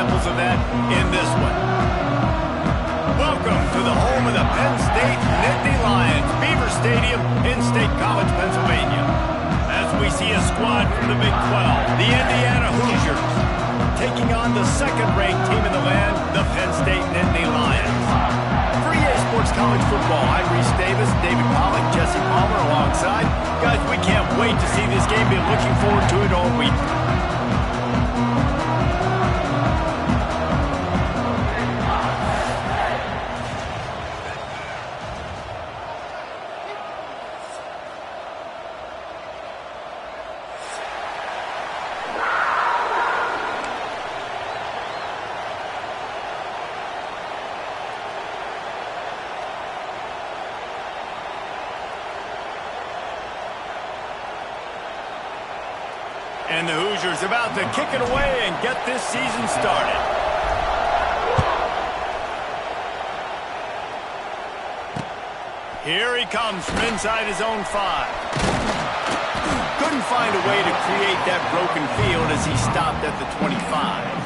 examples of that in this one. Welcome to the home of the Penn State Nittany Lions, Beaver Stadium in State College, Pennsylvania. As we see a squad from the Big 12, the Indiana Hoosiers, taking on the second-ranked team in the land, the Penn State Nittany Lions. For EA Sports College Football, I'm Reese Davis, David Pollack, Jesse Palmer alongside. Guys, we can't wait to see this game. Been looking forward to it all week. And the Hoosiers about to kick it away and get this season started. Here he comes from inside his own 5. Couldn't find a way to create that broken field as he stopped at the 25.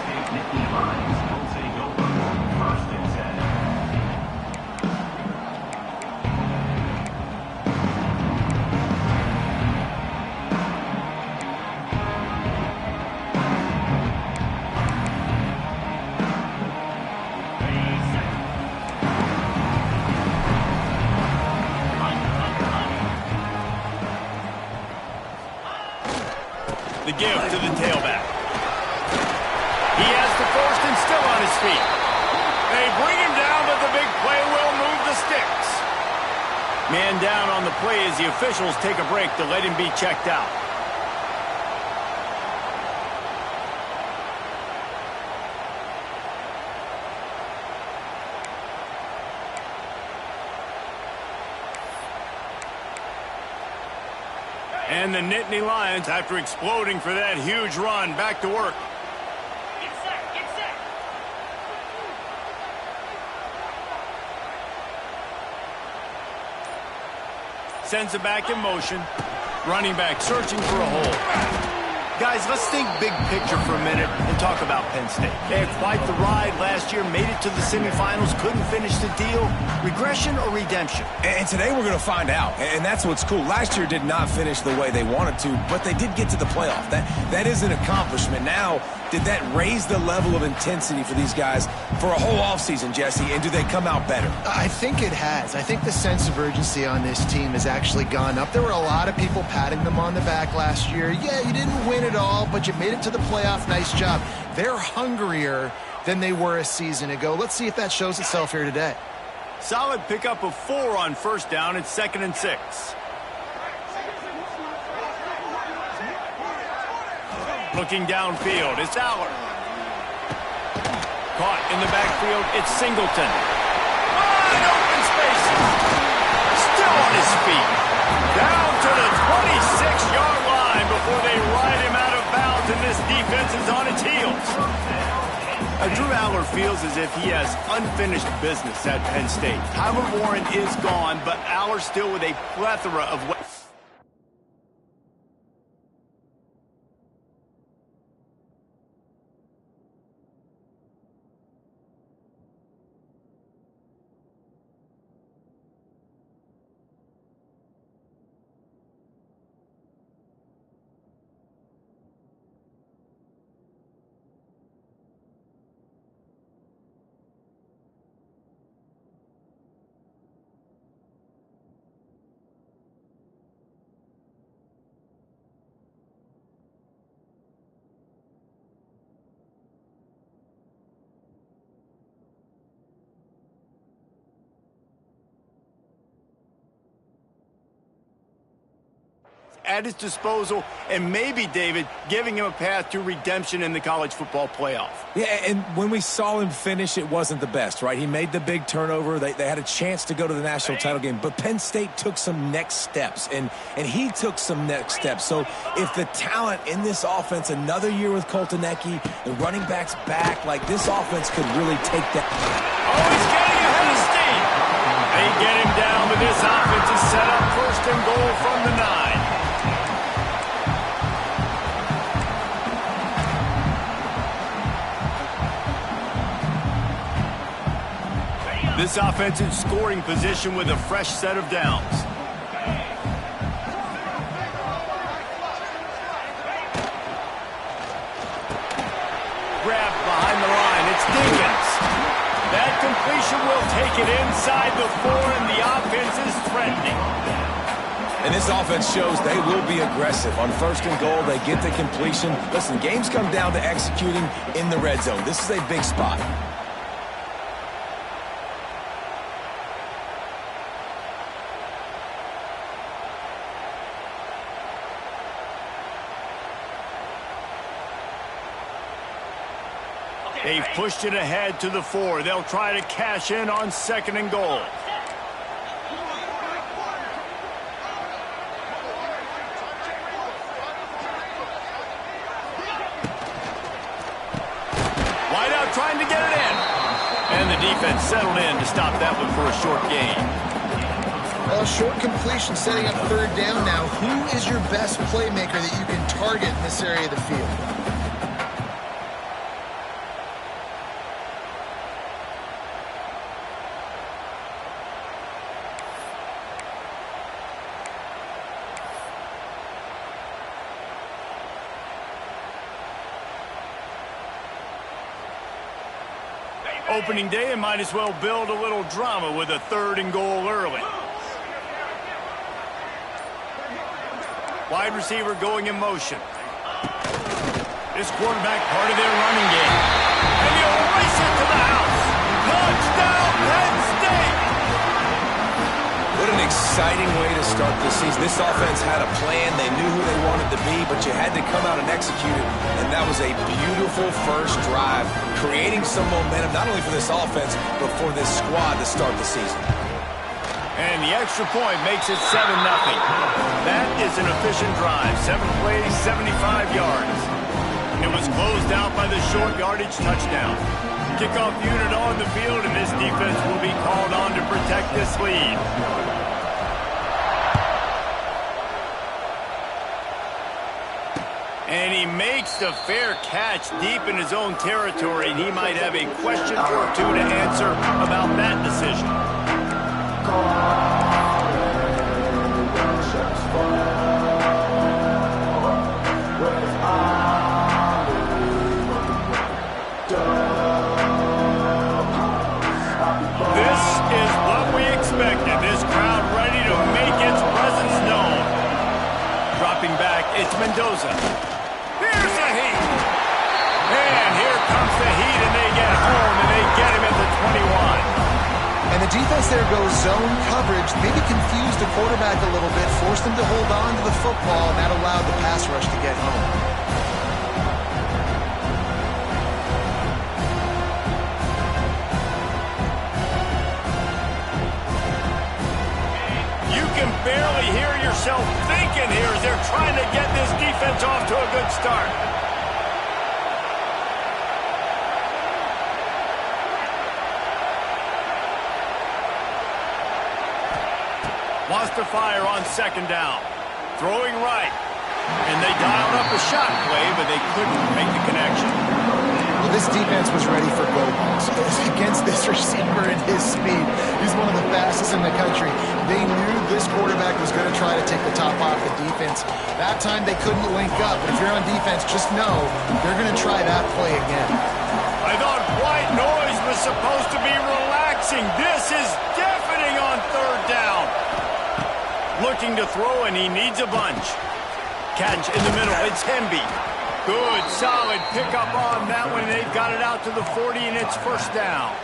The give to the tailback. He has the first and still on his feet. They bring him down, but the big play will move the sticks. Man down on the play as the officials take a break to let him be checked out. And the Nittany Lions, after exploding for that huge run, back to work. Get set, get set. Sends it back in motion. Running back searching for a hole. Guys, let's think big picture for a minute and talk about Penn State. They had quite the ride last year, made it to the semifinals, couldn't finish the deal. Regression or redemption? And today we're going to find out. And that's what's cool. Last year did not finish the way they wanted to, but they did get to the playoff. That is an accomplishment. Now, did that raise the level of intensity for these guys for a whole offseason, Jesse? And do they come out better? I think it has. I think the sense of urgency on this team has actually gone up. There were a lot of people patting them on the back last year. Yeah, you didn't win it all, but you made it to the playoff. Nice job. They're hungrier than they were a season ago. Let's see if that shows itself here today. Solid pickup of 4 on first down. It's 2nd and 6. Looking downfield, it's Aller. Caught in the backfield, it's Singleton. Wide open spaces. Still on his feet. Down to the 26-yard line before they ride him out of bounds, and this defense is on its heels. Drew Aller feels as if he has unfinished business at Penn State. Tyler Warren is gone, but Aller still with a plethora of weapons. At his disposal, and maybe, David, giving him a path to redemption in the college football playoff. Yeah, and when we saw him finish, it wasn't the best, right? He made the big turnover. They had a chance to go to the national title game, but Penn State took some next steps, and he took some next steps. So if the talent in this offense, another year with Colton Ecke, the running backs back, like this offense could really take that. Oh, he's getting ahead of steam. They get him down, but this offense is set up 1st and goal from the 9. This offense in scoring position with a fresh set of downs. Grabbed behind the line. It's Dinkins. That completion will take it inside the 4, and the offense is threatening. And this offense shows they will be aggressive. On 1st and goal, they get the completion. Listen, games come down to executing in the red zone. This is a big spot. They've pushed it ahead to the 4. They'll try to cash in on 2nd and goal. Wideout trying to get it in. And the defense settled in to stop that one for a short gain. Well, short completion setting up 3rd down now. Who is your best playmaker that you can target in this area of the field? Opening day, and might as well build a little drama with a 3rd and goal early. Wide receiver going in motion. This quarterback part of their running game. And he'll race it to the house. Touchdown, Penn State! What an exciting way to start this season. This offense had a plan. They knew who they wanted to be, but you had to come out and execute it. And that was a beautiful first drive, creating some momentum, not only for this offense, but for this squad to start the season. And the extra point makes it 7-0. That is an efficient drive. 7 plays, 75 yards. It was closed out by the short yardage touchdown. Kickoff unit on the field, and this defense will be called on to protect this lead. And he makes the fair catch deep in his own territory, and he might have a question or two to answer about that decision. This is what we expected. This crowd ready to make its presence known. Dropping back, it's Mendoza. Here's the heat. And here comes the heat, and they get home, and they get him at the 21. And the defense there goes zone coverage, maybe confused the quarterback a little bit, forced him to hold on to the football, and that allowed the pass rush to get home. You can barely hear yourself thinking here as they're trying to get this defense off to a good start. Wants to fire on 2nd down. Throwing right. And they dialed up a shot play, but they couldn't make the connection. Well, this defense was ready for go balls. Against this receiver and his speed, he's one of the fastest in the country. They knew this quarterback was going to try to take the top off the defense. That time they couldn't link up. But if you're on defense, just know they're going to try that play again. I thought white noise was supposed to be relaxing. This is deafening on 3rd down. Looking to throw, and he needs a bunch. Catch in the middle. It's Hemby. Good, solid pickup on that one. They've got it out to the 40, and it's 1st down.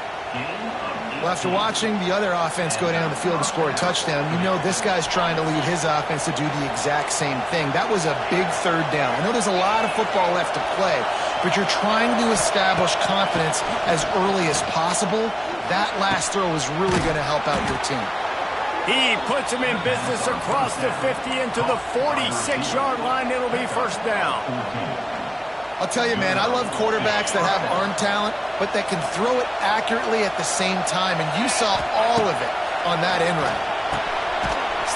Well, after watching the other offense go down the field to score a touchdown, you know this guy's trying to lead his offense to do the exact same thing. That was a big 3rd down. I know there's a lot of football left to play, but you're trying to establish confidence as early as possible. That last throw is really going to help out your team. He puts him in business across the 50 into the 46-yard line. It'll be 1st down. I'll tell you, man, I love quarterbacks that have arm talent, but that can throw it accurately at the same time, and you saw all of it on that end route.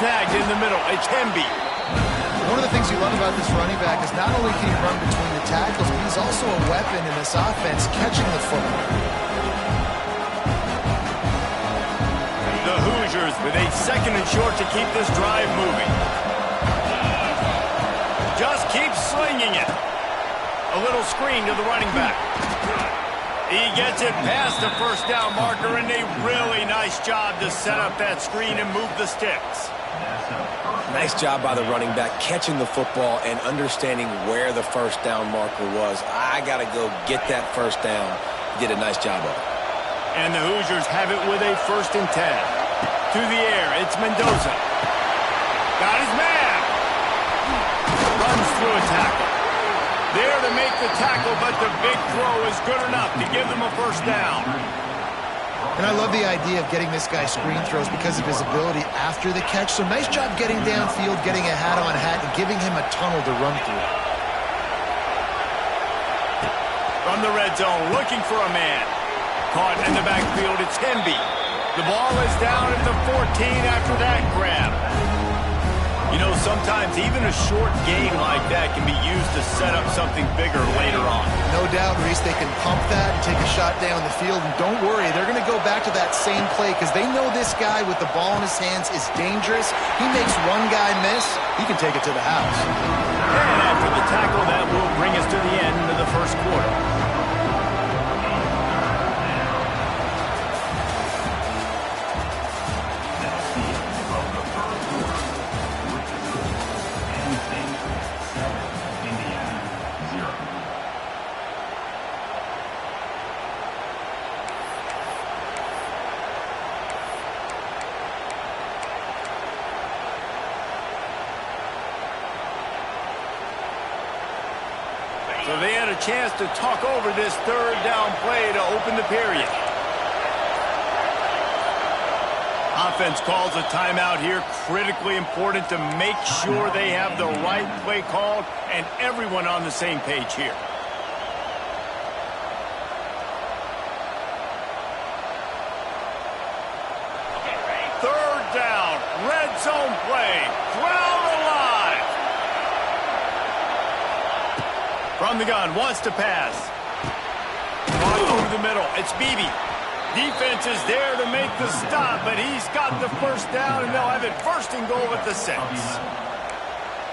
Snagged in the middle. It's Hemby. One of the things you love about this running back is not only can he run between the tackles, but he's also a weapon in this offense catching the football. Hoosiers with a 2nd and short to keep this drive moving. Just keeps slinging it. A little screen to the running back. He gets it past the first down marker, and a really nice job to set up that screen and move the sticks. Nice job by the running back catching the football and understanding where the first down marker was. I got to go get that first down. He did a nice job of it. And the Hoosiers have it with a 1st and 10. To the air, it's Mendoza. Got his man. Runs through a tackle. There to make the tackle, but the big throw is good enough to give them a first down. And I love the idea of getting this guy screen throws because of his ability after the catch. So nice job getting downfield, getting a hat-on-hat, and giving him a tunnel to run through. From the red zone, looking for a man. Caught in the backfield, it's Henby. The ball is down at the 14 after that grab. You know, sometimes even a short game like that can be used to set up something bigger later on. No doubt, Reese, they can pump that and take a shot down the field. And don't worry, they're going to go back to that same play because they know this guy with the ball in his hands is dangerous. He makes one guy miss, he can take it to the house. And after the tackle, that will bring us to the end of the first quarter. So they had a chance to talk over this 3rd down play to open the period. Offense calls a timeout here. Critically important to make sure they have the right play called and everyone on the same page here. Third down, red zone play, crowd alive. From the gun, wants to pass. Ball over the middle, it's Beebe. Defense is there to make the stop, but he's got the first down, and they'll have it 1st and goal at the 6.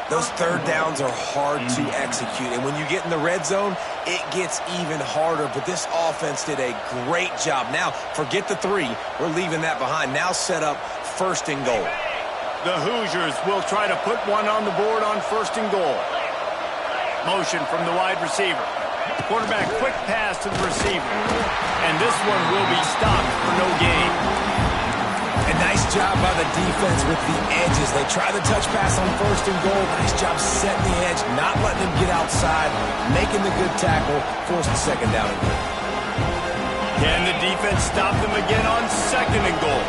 Those 3rd downs are hard to execute, and when you get in the red zone, it gets even harder, but this offense did a great job. Now, forget the 3. We're leaving that behind. Now set up 1st and goal. The Hoosiers will try to put one on the board on 1st and goal. Motion from the wide receiver. Quarterback quick pass to the receiver. And this one will be stopped for no gain. A nice job by the defense with the edges. They try the touch pass on 1st and goal. Nice job setting the edge, not letting him get outside, making the good tackle, force the 2nd down and goal. Can the defense stop them again on 2nd and goal?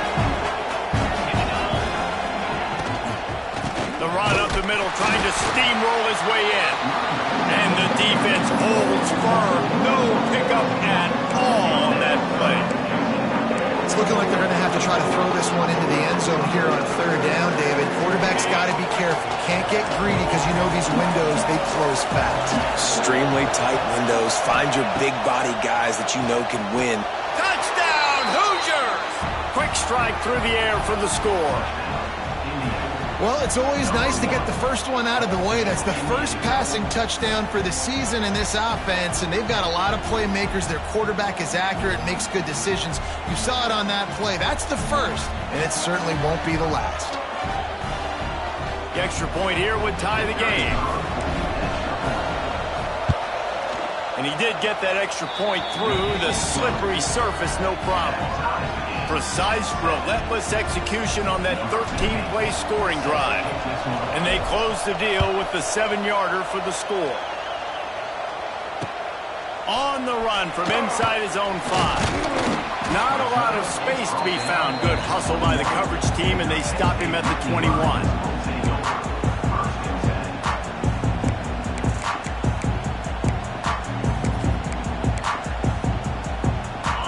The run up the middle, trying to steamroll his way in. And the defense holds firm. No pickup at all on that play. It's looking like they're going to have to try to throw this one into the end zone here on 3rd down, David. Quarterback's got to be careful. Can't get greedy because you know these windows, they close fast. Extremely tight windows. Find your big body guys that you know can win. Touchdown, Hoosiers! Quick strike through the air for the score. Well, it's always nice to get the first one out of the way. That's the first passing touchdown for the season in this offense, and they've got a lot of playmakers. Their quarterback is accurate, makes good decisions. You saw it on that play. That's the first, and it certainly won't be the last. The extra point here would tie the game. And he did get that extra point through the slippery surface, no problem. Precise, relentless execution on that 13-play scoring drive. And they close the deal with the 7-yarder for the score. On the run from inside his own 5. Not a lot of space to be found. Good hustle by the coverage team, and they stop him at the 21.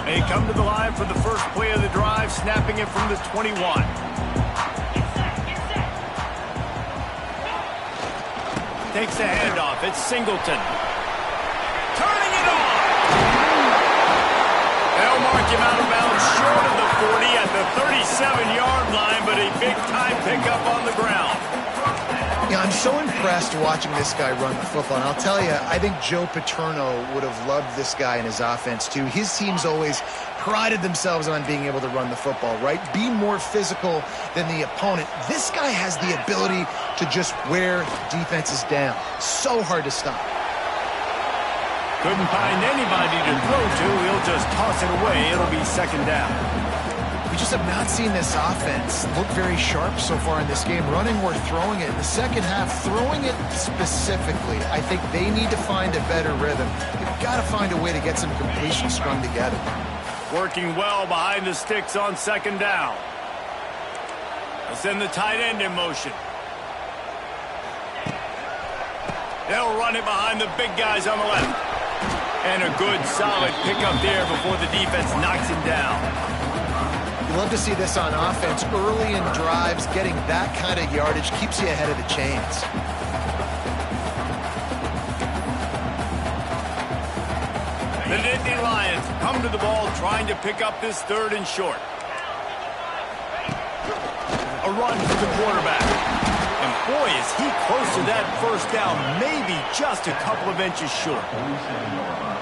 They come to the line for the first play of the drive, snapping it from the 21. Takes the handoff. It's Singleton. Turning it on! They'll mark him out of bounds short of the 40 at the 36. 7-yard line, but a big-time pickup on the ground. Yeah, I'm so impressed watching this guy run the football. And I'll tell you, I think Joe Paterno would have loved this guy in his offense, too. His teams always prided themselves on being able to run the football, right? Be more physical than the opponent. This guy has the ability to just wear defenses down. So hard to stop. Couldn't find anybody to throw to. He'll just toss it away. It'll be second down. We just have not seen this offense look very sharp so far in this game, running or throwing it. In the second half, throwing it specifically, I think they need to find a better rhythm. They've got to find a way to get some completion strung together. Working well behind the sticks on second down. They'll send the tight end in motion. They'll run it behind the big guys on the left. And a good, solid pickup there before the defense knocks him down. You love to see this on offense. Early in drives, getting that kind of yardage keeps you ahead of the chains. The Nittany Lions come to the ball trying to pick up this third and short. A run for the quarterback. And boy, is he close to that first down, maybe just a couple of inches short.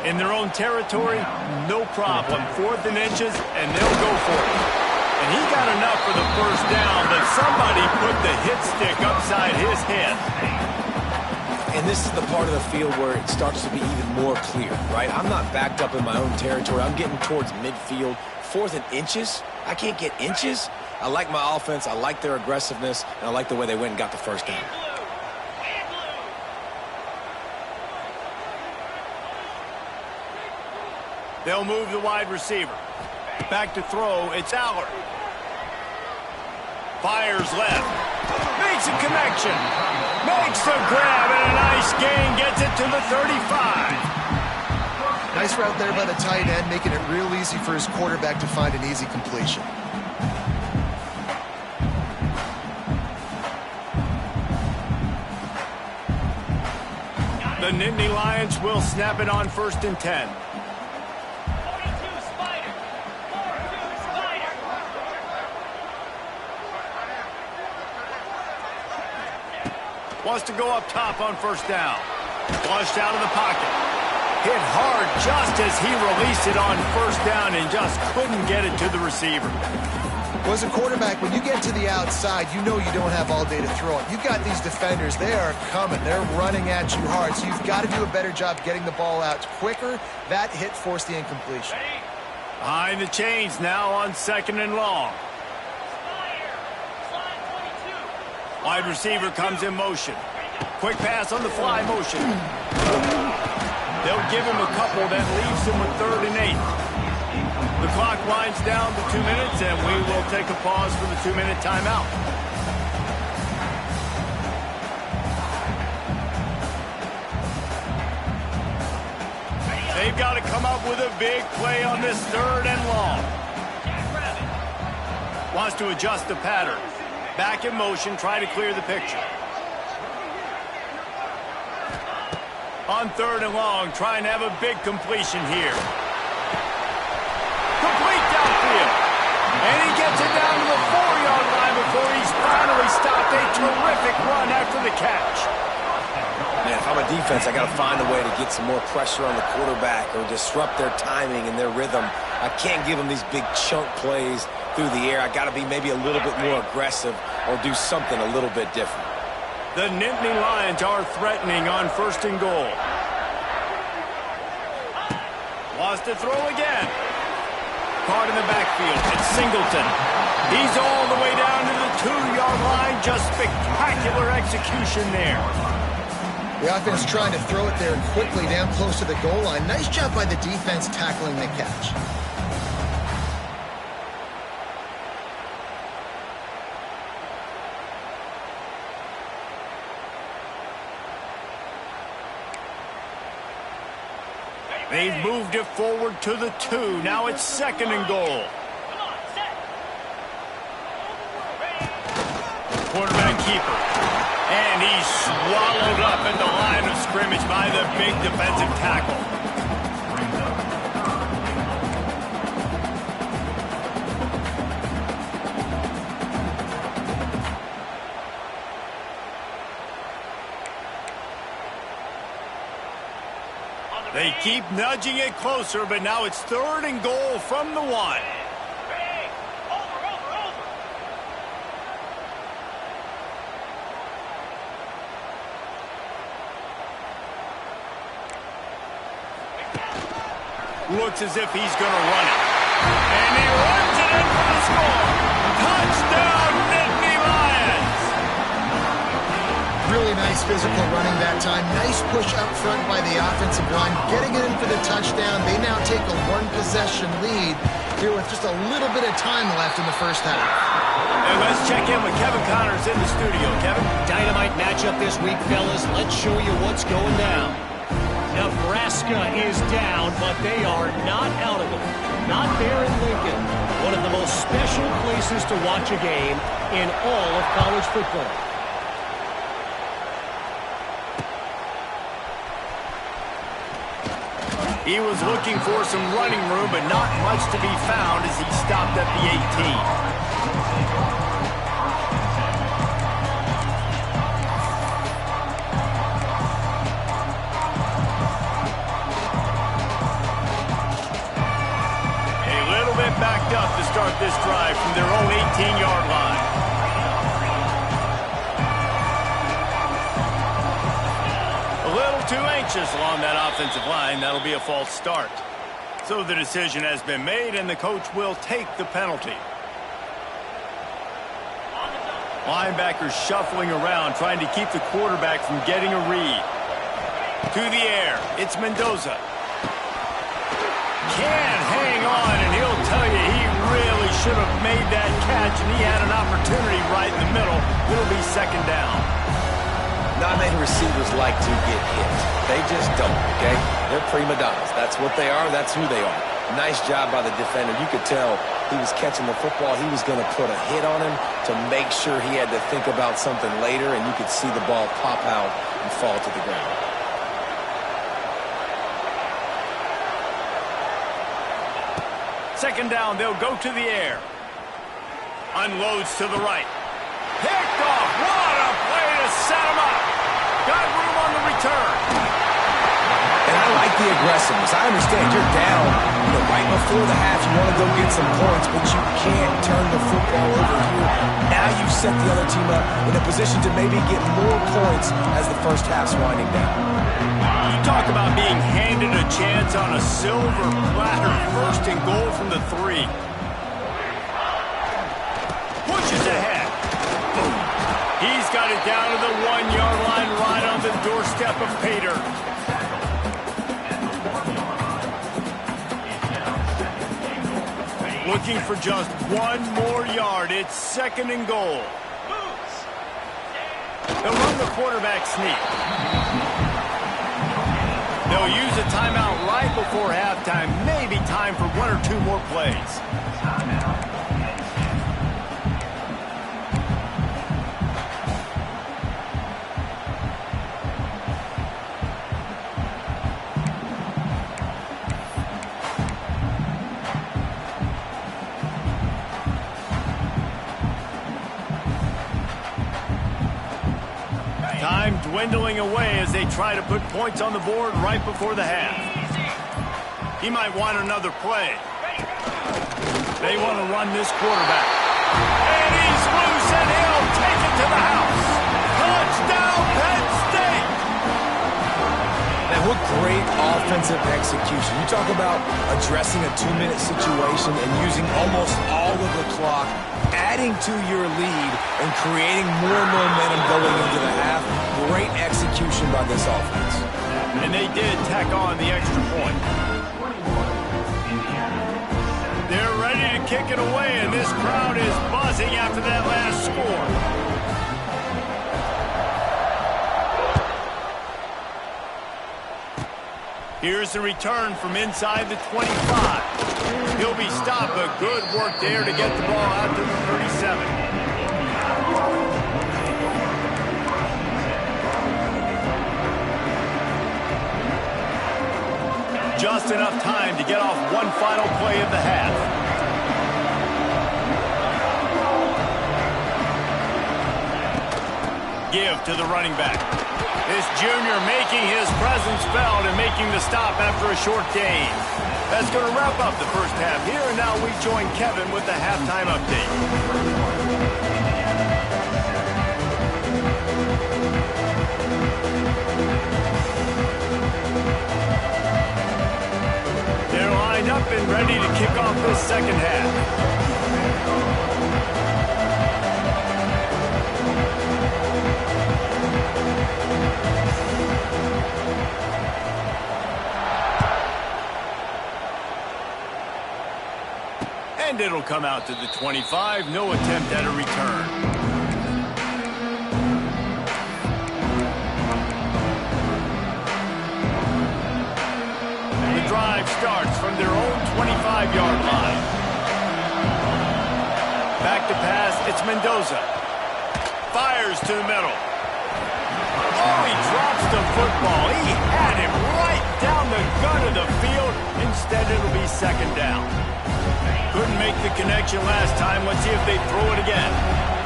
In their own territory, no problem. 4th and inches, and they'll go for it. And he got enough for the first down, but somebody put the hit stick upside his head. And this is the part of the field where it starts to be even more clear, right? I'm not backed up in my own territory. I'm getting towards midfield. 4th and inches? I can't get inches? I like my offense. I like their aggressiveness. And I like the way they went and got the first down. They'll move the wide receiver. Back to throw. It's Aller. Fires left. Makes a connection. Makes the grab and a nice gain. Gets it to the 35. Nice route there by the tight end, making it real easy for his quarterback to find an easy completion. The Nittany Lions will snap it on 1st and 10. Wants to go up top on first down. Flushed out of the pocket. Hit hard just as he released it on first down and just couldn't get it to the receiver. Well, as a quarterback, when you get to the outside, you know you don't have all day to throw it. You've got these defenders. They are coming. They're running at you hard, so you've got to do a better job getting the ball out quicker. That hit forced the incompletion. Behind the chains now on 2nd and long. Wide receiver comes in motion. Quick pass on the fly motion. They'll give him a couple that leaves him with 3rd and 8. The clock winds down to 2 minutes, and we will take a pause for the 2-minute timeout. They've got to come up with a big play on this 3rd and long. Wants to adjust the pattern. Back in motion, try to clear the picture. On 3rd and long, trying to have a big completion here. Complete downfield. And he gets it down to the 4-yard line before he's finally stopped. A terrific run after the catch. Man, if I'm a defense, I got to find a way to get some more pressure on the quarterback or disrupt their timing and their rhythm. I can't give them these big chunk plays through the air. I got to be maybe a little bit more aggressive or do something a little bit different. The Nittany Lions are threatening on 1st and goal. Wants to throw again. Caught in the backfield. It's Singleton. He's all the way down to the 2-yard line. Just spectacular execution there. The offense trying to throw it there quickly down close to the goal line. Nice job by the defense tackling the catch. They've moved it forward to the 2. Now it's 2nd and goal. Quarterback keeper. And he's swallowed up at the line of scrimmage by the big defensive tackle. They keep nudging it closer, but now it's 3rd and goal from the 1. Hey, over. Looks as if he's going to run it. And he runs it in for the score. Touchdown, Nittany Lions! Really nice physical running that time. Nice push up front by the offensive line. Getting it in for the touchdown. They now take a 1-possession lead here with just a little bit of time left in the first half. And let's check in with Kevin Connors in the studio. Kevin? Dynamite matchup this week, fellas. Let's show you what's going down. Nebraska is down, but they are not out of it. Not there in Lincoln. One of the most special places to watch a game in all of college football. He was looking for some running room, but not much to be found as he stopped at the 18. Backed up to start this drive from their own 18-yard line. A little too anxious along that offensive line. That'll be a false start. So the decision has been made, and the coach will take the penalty. Linebackers shuffling around, trying to keep the quarterback from getting a read. To the air, it's Mendoza. Can't hang on, and he'll tell you he really should have made that catch, and he had an opportunity right in the middle. It'll be 2nd down. Not many receivers like to get hit. They just don't, okay? They're prima donnas. That's what they are. That's who they are. Nice job by the defender. You could tell he was catching the football. He was going to put a hit on him to make sure he had to think about something later, and you could see the ball pop out and fall to the ground. Second down, they'll go to the air. Unloads to the right. Picked off. What a play to set him up. Got room on the return. And I like the aggressiveness. I understand you're down, right before the half. You want to go get some points, but you can't turn the football over here. Now you set the other team up in a position to maybe get more points as the first half's winding down. You talk about being handed a chance on a silver platter. 1st and goal from the 3. Pushes ahead. He's got it down to the 1-yard line, right on the doorstep of Pater. Looking for just 1 more yard. It's 2nd and goal. They'll run the quarterback sneak. They'll use a timeout right before halftime. Maybe time for 1 or 2 more plays. Time dwindling away as they try to put points on the board right before the half. He might want another play. They want to run this quarterback. And he's loose, and he'll take it to the house. Touchdown, Penn State! Man, what great offensive execution. You talk about addressing a 2-minute situation and using almost all of the clock, adding to your lead and creating more momentum going into the half. Great execution by this offense. And they did tack on the extra point. They're ready to kick it away, and this crowd is buzzing after that last score. Here's the return from inside the 25. He'll be stopped, but good work there to get the ball out to the 37. Just enough time to get off one final play of the half. Give to the running back. This junior making his presence felt and making the stop after a short gain. That's going to wrap up the first half here, and now we join Kevin with the halftime update. They're lined up and ready to kick off this second half. And it'll come out to the 25. No attempt at a return. The drive starts from their own 25-yard line. Back to pass, it's Mendoza. Fires to the middle. Oh, he drops the football. He had him right down the gut of the field. Instead, it'll be second down. Couldn't make the connection last time. Let's see if they throw it again.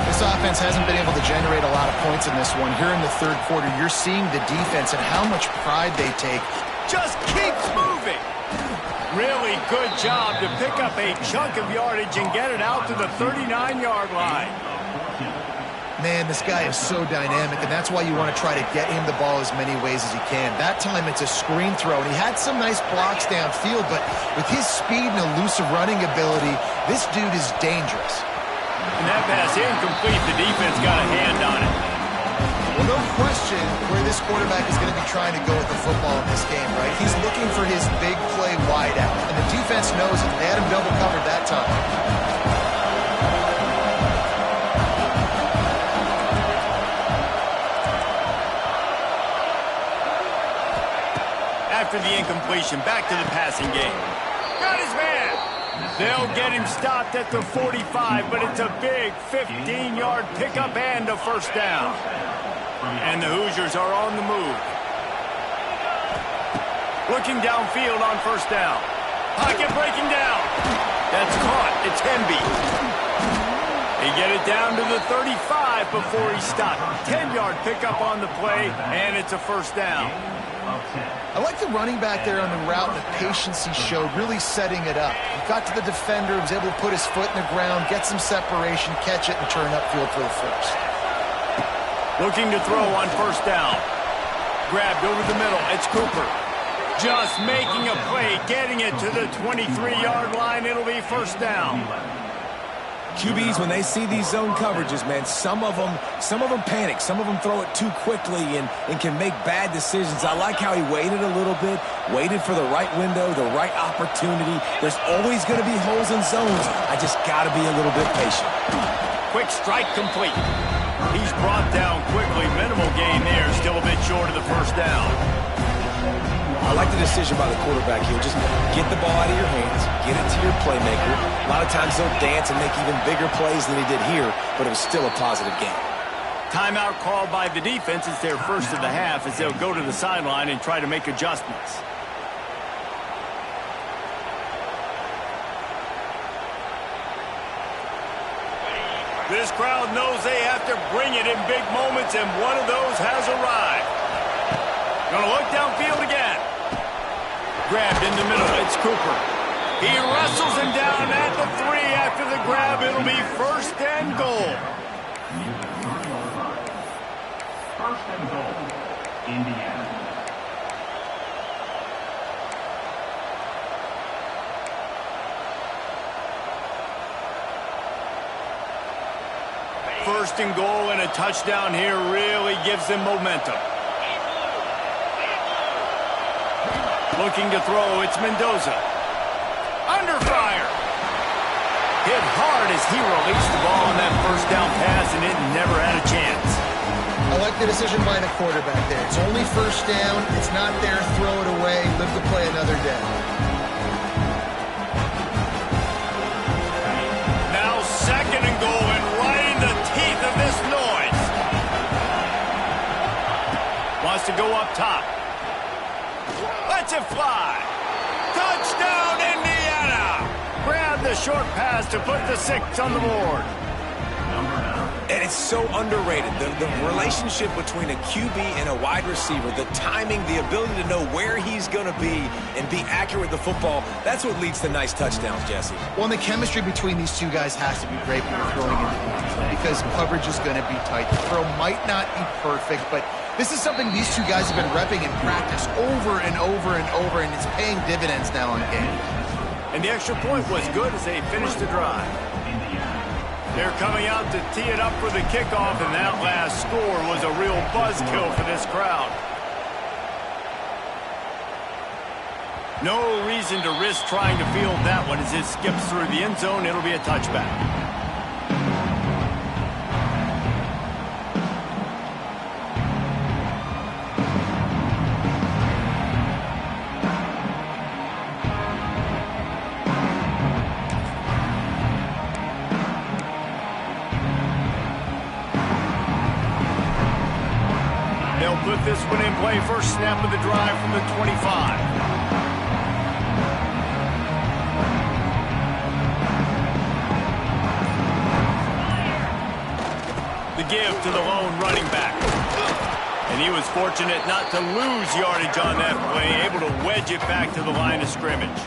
This offense hasn't been able to generate a lot of points in this one. Here in the third quarter, you're seeing the defense and how much pride they take. Just keeps moving. Really good job to pick up a chunk of yardage and get it out to the 39-yard line. Man, this guy is so dynamic, and that's why you want to try to get him the ball as many ways as you can. That time, it's a screen throw, and he had some nice blocks downfield, but with his speed and elusive running ability, this dude is dangerous. And that pass incomplete. The defense got a hand on it. Well, no question where this quarterback is going to be trying to go with the football in this game, right? He's looking for his big play wide out, and the defense knows it. They had him double covered that time. After the incompletion, back to the passing game. Got his man. They'll get him stopped at the 45, but it's a big 15-yard pickup and a first down. And the Hoosiers are on the move. Looking downfield on first down. Pocket breaking down. That's caught. It's Hemby. They get it down to the 35 before he stopped. 10-yard pickup on the play, and it's a first down. I like the running back there on the route and the patience he showed, really setting it up. He got to the defender, was able to put his foot in the ground, get some separation, catch it, and turn upfield for the first. Looking to throw on first down. Grabbed over the middle. It's Cooper. Just making a play, getting it to the 23-yard line. It'll be first down. QBs, when they see these zone coverages, man, some of them panic. Some of them throw it too quickly and can make bad decisions. I like how he waited a little bit, waited for the right window, the right opportunity. There's always going to be holes in zones. I just got to be a little bit patient. Quick strike complete. He's brought down quickly. Minimal gain there. Still a bit short of the first down. I like the decision by the quarterback here. Just get the ball out of your hands, get it to your playmaker. A lot of times they'll dance and make even bigger plays than he did here, but it was still a positive game. Timeout called by the defense. It's their first of the half as they'll go to the sideline and try to make adjustments. This crowd knows they have to bring it in big moments, and one of those has arrived. Gonna look downfield again. Grabbed in the middle. It's Cooper. He wrestles him down at the 3 after the grab. It'll be first and goal. First and goal, Indiana. First and goal and a touchdown here really gives them momentum. Looking to throw, it's Mendoza. Under fire. Hit hard as he released the ball on that first down pass, and it never had a chance. I like the decision by the quarterback there. It's only first down. It's not there. Throw it away. Live to play another day. Now second and goal, and right in the teeth of this noise. Wants to go up top. Lets it fly. Touchdown, Indiana! Grab the short pass to put the 6 on the board. Number 9. And it's so underrated. The relationship between a QB and a wide receiver, the timing, the ability to know where he's going to be and be accurate with the football, that's what leads to nice touchdowns, Jesse. Well, and the chemistry between these two guys has to be great when you're throwing into the end zone because coverage is going to be tight. The throw might not be perfect, but this is something these two guys have been repping in practice over and over and over, and it's paying dividends now on game. And the extra point was good as they finished the drive. They're coming out to tee it up for the kickoff, and that last score was a real buzzkill for this crowd. No reason to risk trying to field that one as it skips through the end zone. It'll be a touchback. They'll put this one in play. First snap of the drive from the 25. The give to the lone running back. And he was fortunate not to lose yardage on that play, able to wedge it back to the line of scrimmage.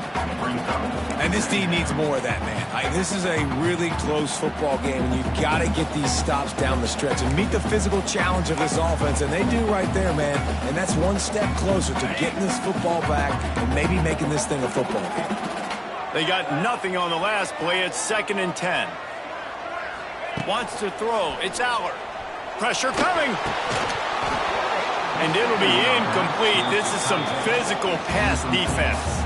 And this D needs more of that, man. This is a really close football game, and you've got to get these stops down the stretch and meet the physical challenge of this offense, and they do right there, man. And that's one step closer to getting this football back and maybe making this thing a football game. They got nothing on the last play. It's 2nd and 10. Wants to throw. It's Aller. Pressure coming. And it'll be incomplete. This is some physical pass defense.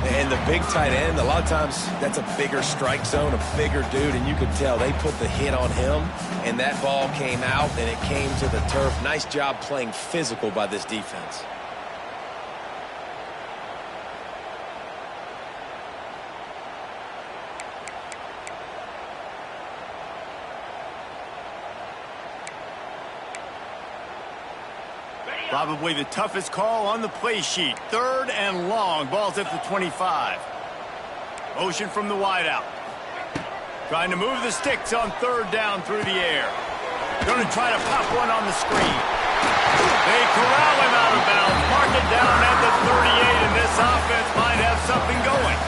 And the big tight end, a lot of times that's a bigger strike zone, a bigger dude, and you could tell they put the hit on him, and that ball came out, and it came to the turf. Nice job playing physical by this defense. Probably the toughest call on the play sheet. 3rd and long. Ball's at the 25. Motion from the wideout. Trying to move the sticks on 3rd down through the air. Going to try to pop one on the screen. They corral him out of bounds. Mark it down at the 38, and this offense might have something going.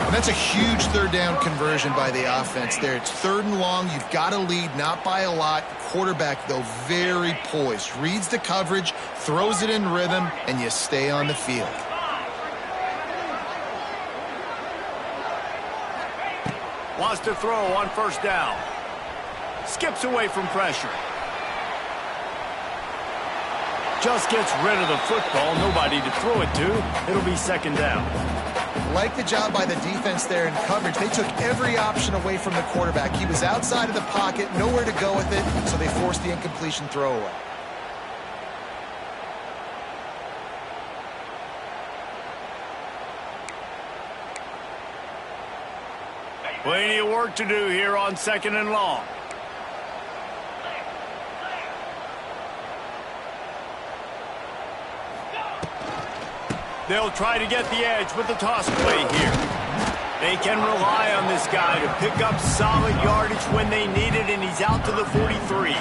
And that's a huge 3rd down conversion by the offense there. It's 3rd and long. You've got to lead, not by a lot. Quarterback, though, very poised. Reads the coverage, throws it in rhythm, and you stay on the field. Wants to throw on 1st down. Skips away from pressure. Just gets rid of the football. Nobody to throw it to. It'll be 2nd down. Like the job by the defense there in coverage. They took every option away from the quarterback. He was outside of the pocket, nowhere to go with it, so they forced the incompletion throwaway. Plenty of work to do here on 2nd and long. They'll try to get the edge with the toss play here. They can rely on this guy to pick up solid yardage when they need it, and he's out to the 43.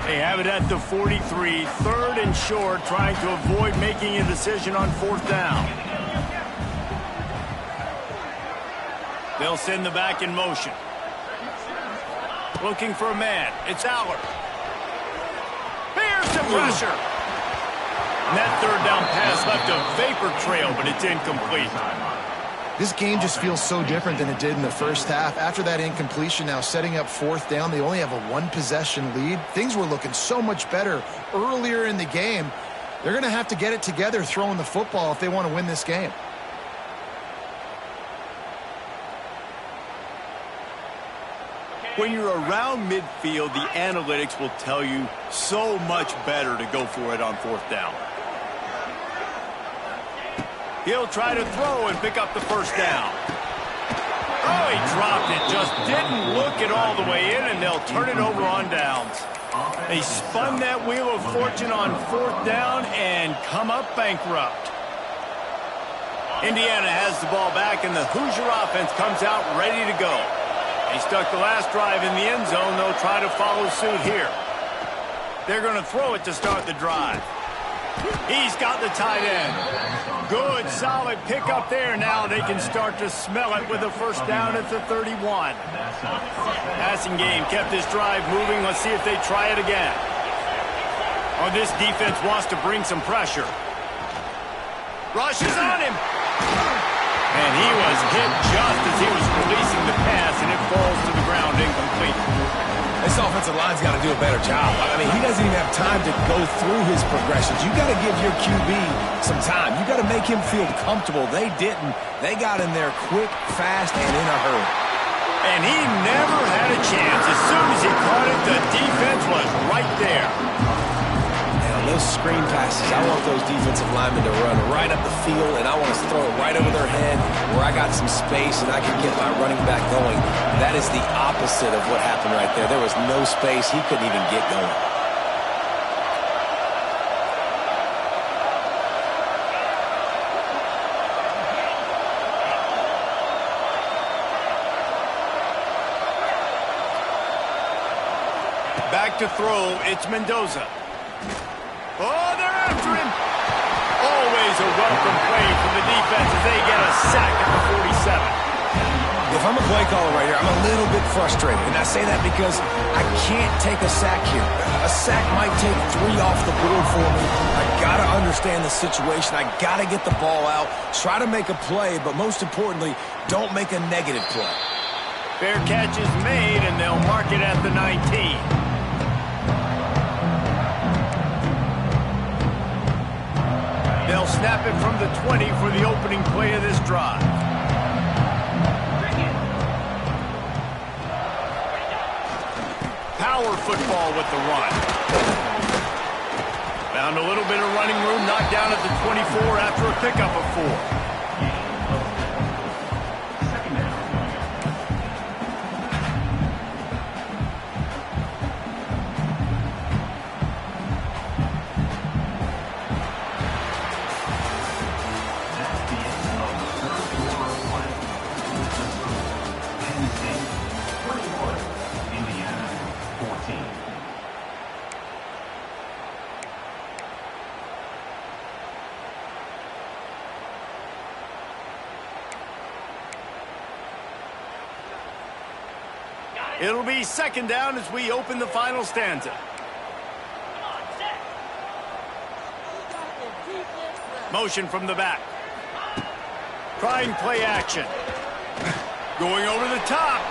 They have it at the 43, 3rd and short, trying to avoid making a decision on 4th down. They'll send the back in motion. Looking for a man. It's Aller. Bears the pressure. And that 3rd down pass left a vapor trail, but it's incomplete. This game just feels so different than it did in the first half. After that incompletion, now setting up 4th down, they only have a 1-possession lead. Things were looking so much better earlier in the game. They're going to have to get it together throwing the football if they want to win this game. When you're around midfield, the analytics will tell you so much better to go for it on 4th down. He'll try to throw and pick up the 1st down. Oh, he dropped it. Just didn't look it all the way in, and they'll turn it over on downs. They spun that wheel of fortune on 4th down and come up bankrupt. Indiana has the ball back, and the Hoosier offense comes out ready to go. They stuck the last drive in the end zone. They'll try to follow suit here. They're going to throw it to start the drive. He's got the tight end. Good, solid pickup there. Now they can start to smell it with a first down at the 31. Passing game kept this drive moving. Let's see if they try it again. Oh, this defense wants to bring some pressure. Rush is on him. And he was hit just as he was releasing the pass, and it falls to the ground incomplete. This offensive line's got to do a better job. I mean, he doesn't even have time to go through his progressions. You got to give your QB some time. You got to make him feel comfortable. They didn't. They got in there quick, fast, and in a hurry. And he never had a chance. As soon as he caught it, the defense was right there. Those screen passes, I want those defensive linemen to run right up the field, and I want to throw it right over their head where I got some space and I can get my running back going. That is the opposite of what happened right there. There was no space. He couldn't even get going. Back to throw, it's Mendoza. Oh, they're after him. Always a welcome play from the defense as they get a sack at the 47. If I'm a play caller right here, I'm a little bit frustrated. And I say that because I can't take a sack here. A sack might take 3 off the board for me. I got to understand the situation. I got to get the ball out, try to make a play, but most importantly, don't make a negative play. Fair catch is made, and they'll mark it at the 19. They'll snap it from the 20 for the opening play of this drive. Power football with the run. Found a little bit of running room, knocked down at the 24 after a pickup of 4. It'll be 2nd down as we open the final stanza. Motion from the back. Trying play action. Going over the top.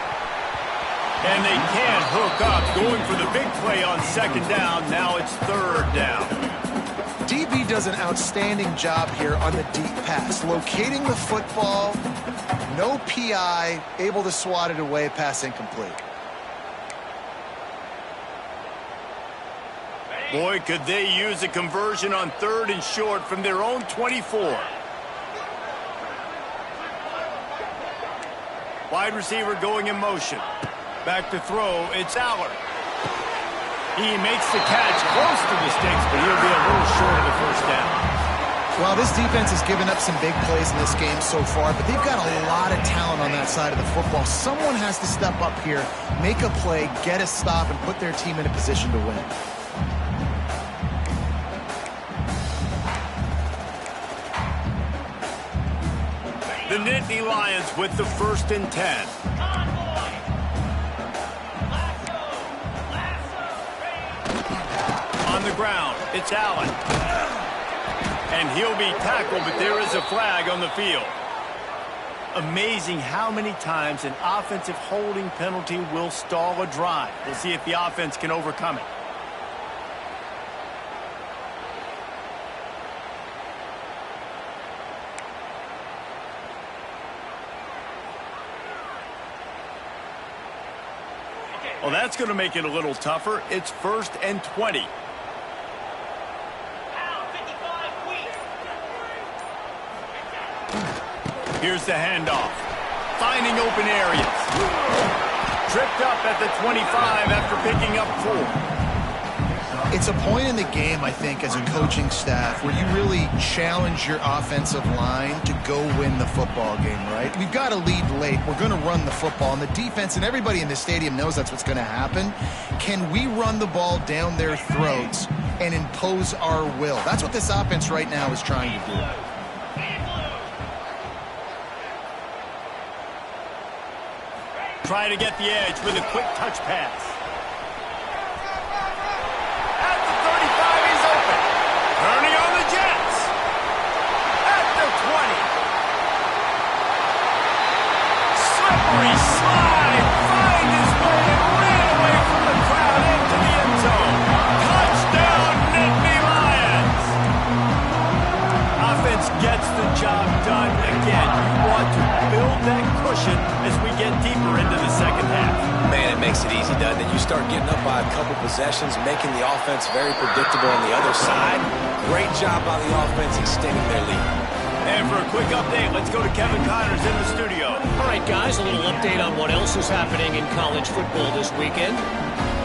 And they can't hook up. Going for the big play on 2nd down. Now it's 3rd down. DB does an outstanding job here on the deep pass. Locating the football. No PI. Able to swat it away. Pass incomplete. Boy, could they use a conversion on 3rd and short from their own 24. Wide receiver going in motion. Back to throw, it's Aller. He makes the catch close to the sticks, but he'll be a little short of the first down. Well, this defense has given up some big plays in this game so far, but they've got a lot of talent on that side of the football. Someone has to step up here, make a play, get a stop, and put their team in a position to win. The Nittany Lions with the 1st and 10. On the ground, it's Allen. And he'll be tackled, but there is a flag on the field. Amazing how many times an offensive holding penalty will stall a drive. We'll see if the offense can overcome it. Well, that's going to make it a little tougher. It's 1st and 20. Here's the handoff. Finding open areas. Tripped up at the 25 after picking up 4. It's a point in the game, I think, as a coaching staff where you really challenge your offensive line to go win the football game, right? We've got to lead late. We're going to run the football. And the defense and everybody in the stadium knows that's what's going to happen. Can we run the ball down their throats and impose our will? That's what this offense right now is trying to do. Trying to get the edge with a quick touch pass. At the 35, he's open. Turning on the Jets. At the 20. Slippery slide. Find his way and ran away from the crowd into the end zone. Touchdown, Nittany Lions. Offense gets the job done again. You want to build that cushion as we get deeper into the second half. Man, it makes it easy, doesn't it? You start getting up by a couple possessions, making the offense very predictable on the other side. Great job by the offense extending their lead. And for a quick update, let's go to Kevin Connors in the studio. All right, guys, a little update on what else is happening in college football this weekend.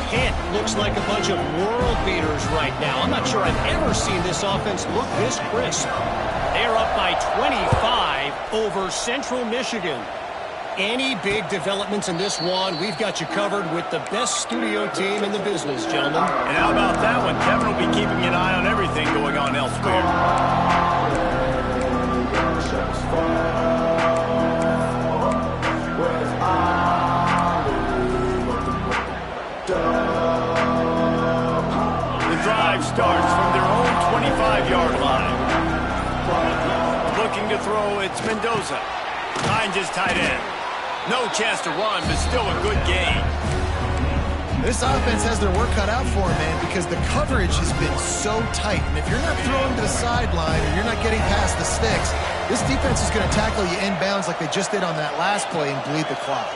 Penn looks like a bunch of world beaters right now. I'm not sure I've ever seen this offense look this crisp. They're up by 25 over Central Michigan. Any big developments in this one, we've got you covered with the best studio team in the business, gentlemen. And how about that one? Kevin will be keeping an eye on everything going on elsewhere. The drive starts from their own 25-yard line. Looking to throw, it's Mendoza. Finds his tight end. No chance to run, but still a good game. This offense has their work cut out for them, man, because the coverage has been so tight. And if you're not throwing to the sideline or you're not getting past the sticks, this defense is going to tackle you inbounds like they just did on that last play and bleed the clock.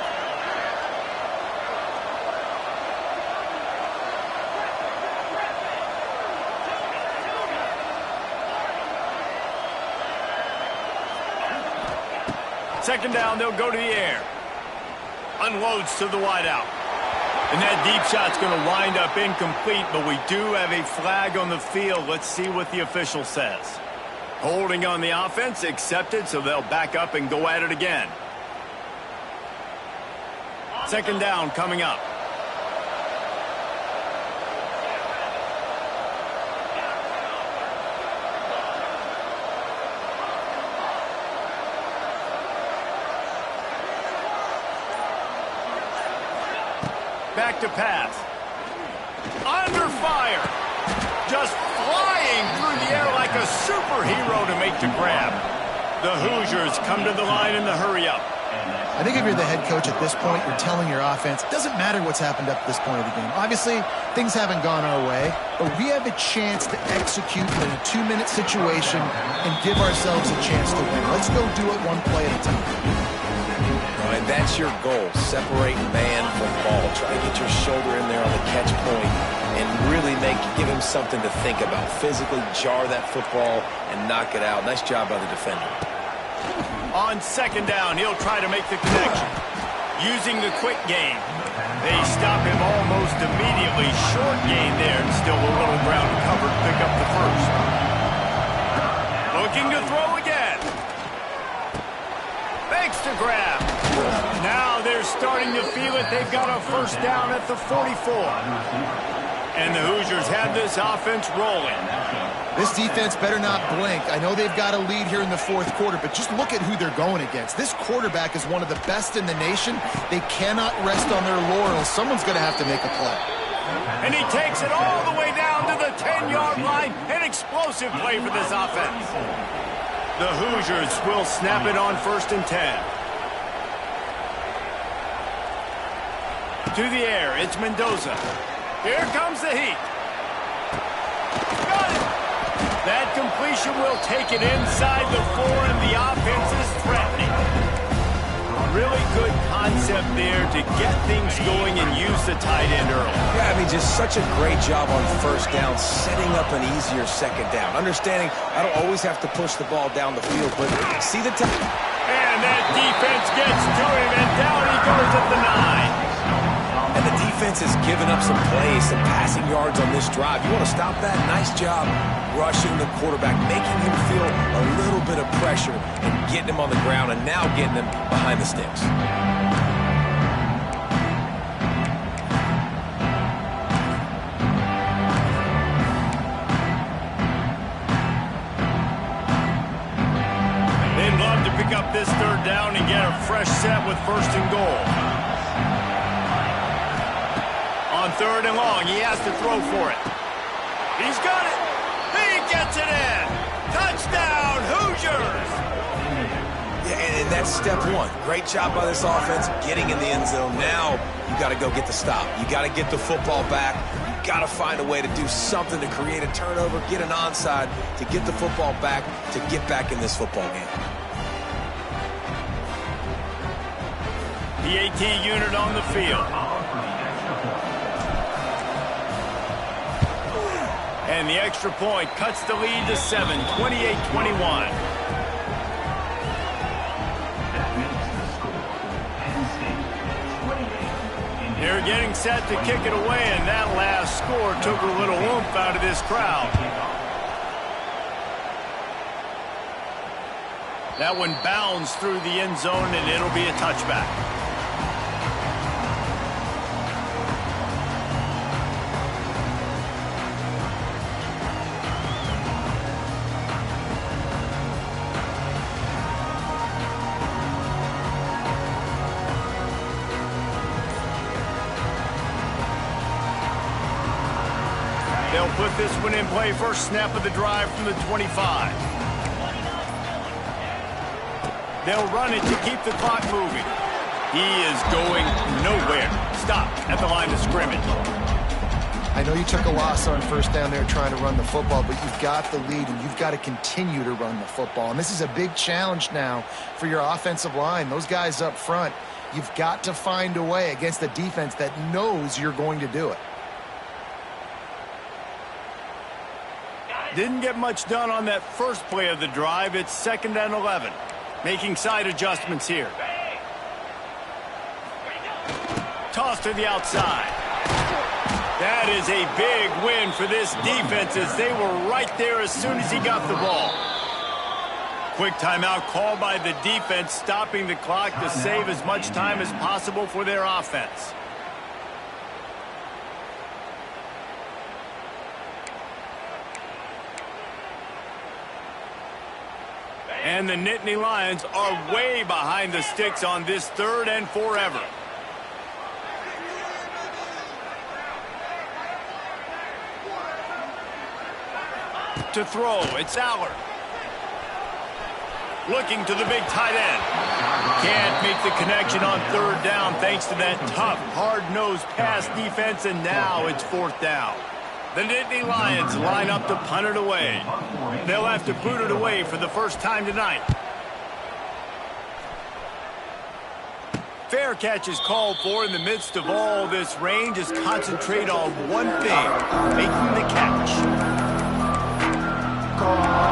Second down, they'll go to the air. Unloads to the wideout. And that deep shot's going to wind up incomplete, but we do have a flag on the field. Let's see what the official says. Holding on the offense, accepted, so they'll back up and go at it again. Second down coming up. Back to pass. Under fire. Just flying through the air like a superhero to make the grab. The Hoosiers come to the line in the hurry-up. I think if you're the head coach at this point, you're telling your offense, it doesn't matter what's happened up to this point of the game. Obviously, things haven't gone our way, but we have a chance to execute in a 2-minute situation and give ourselves a chance to win. Let's go do it one play at a time. And that's your goal. Separate man from ball. Try to get your shoulder in there on the catch point and really give him something to think about. Physically jar that football and knock it out. Nice job by the defender. On second down, he'll try to make the connection. Using the quick game. They stop him almost immediately. Short gain there, and still a little ground covered. Pick up the first. Looking to throw again. Fakes to grab. Now they're starting to feel it. They've got a first down at the 44. And the Hoosiers have this offense rolling. This defense better not blink. I know they've got a lead here in the fourth quarter, but just look at who they're going against. This quarterback is one of the best in the nation. They cannot rest on their laurels. Someone's going to have to make a play. And he takes it all the way down to the 10-yard line. An explosive play for this offense. The Hoosiers will snap it on 1st and 10. To the air, it's Mendoza. Here comes the heat. Got it. That completion will take it inside the 4, and the offense is threatening. Really good concept there to get things going and use the tight end early. Yeah, I mean, just such a great job on first down, setting up an easier second down. Understanding I don't always have to push the ball down the field, but see the time. And that defense gets to him, and down he goes at the 9. And the defense defense has given up some plays, some passing yards on this drive. You want to stop that? Nice job rushing the quarterback, making him feel a little bit of pressure and getting him on the ground and now getting him behind the sticks. They'd love to pick up this third down and get a fresh set with 1st and goal. On 3rd and long, he has to throw for it. He's got it. He gets it in. Touchdown, Hoosiers. Yeah, and that's step one. Great job by this offense getting in the end zone. Now you got to go get the stop. You got to get the football back. You got to find a way to do something to create a turnover, get an onside, to get the football back, to get back in this football game. The AT unit on the field. And the extra point cuts the lead to 7, 28-21. They're getting set to kick it away, and that last score took a little oomph out of this crowd. That one bounds through the end zone, and it'll be a touchback. They'll put this one in play. First snap of the drive from the 25. They'll run it to keep the clock moving. He is going nowhere. Stop at the line of scrimmage. I know you took a loss on 1st down there trying to run the football, but you've got the lead and you've got to continue to run the football. And this is a big challenge now for your offensive line. Those guys up front, you've got to find a way against a defense that knows you're going to do it. Didn't get much done on that first play of the drive. It's 2nd and 11. Making side adjustments here. Toss to the outside. That is a big win for this defense as they were right there as soon as he got the ball. Quick timeout called by the defense, stopping the clock to save as much time as possible for their offense. And the Nittany Lions are way behind the sticks on this 3rd and forever. To throw, it's Aller. Looking to the big tight end. Can't make the connection on 3rd down thanks to that tough, hard-nosed pass defense, and now it's 4th down. The Nittany Lions line up to punt it away. They'll have to boot it away for the first time tonight. Fair catch is called for. In the midst of all this rain, just concentrate on one thing, making the catch. Calling,